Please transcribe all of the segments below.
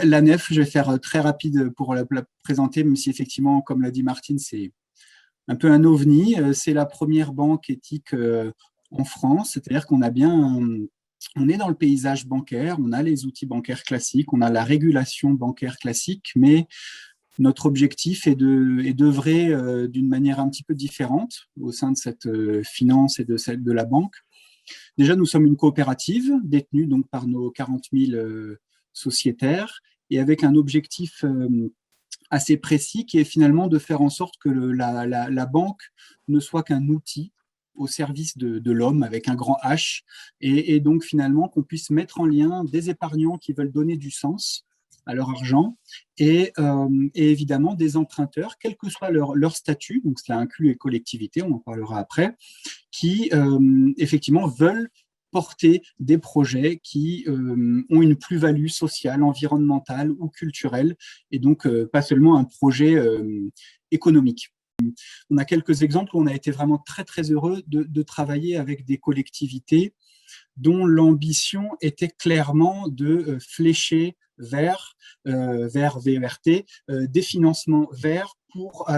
La nef, je vais faire très rapide pour la présenter, même si effectivement, comme l'a dit Martine, c'est un peu un ovni. C'est la première banque éthique en France, c'est-à-dire qu'on a bien, on est dans le paysage bancaire, on a les outils bancaires classiques, on a la régulation bancaire classique, mais notre objectif est d'œuvrer d'une manière un petit peu différente au sein de cette finance et de celle de la banque. Déjà, nous sommes une coopérative détenue donc par nos 40 000 sociétaires et avec un objectif assez précis qui est finalement de faire en sorte que la banque ne soit qu'un outil au service de l'homme avec un grand H et donc finalement qu'on puisse mettre en lien des épargnants qui veulent donner du sens à leur argent et évidemment des emprunteurs, quel que soit leur statut, donc cela inclut les collectivités, on en parlera après, qui effectivement veulent porter des projets qui ont une plus-value sociale, environnementale ou culturelle, et donc pas seulement un projet économique. On a quelques exemples où on a été vraiment très très heureux de travailler avec des collectivités dont l'ambition était clairement de flécher vers VERT des financements verts pour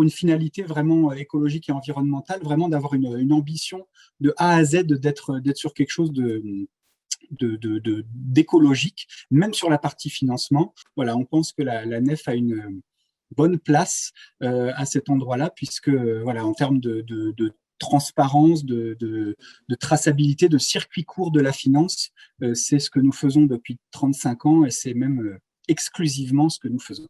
une finalité vraiment écologique et environnementale, vraiment d'avoir une ambition de A à Z d'être sur quelque chose d'écologique, même sur la partie financement. Voilà, on pense que la nef a une bonne place à cet endroit-là, puisque voilà, en termes de transparence, de traçabilité, de circuit court de la finance, c'est ce que nous faisons depuis 35 ans et c'est même exclusivement ce que nous faisons.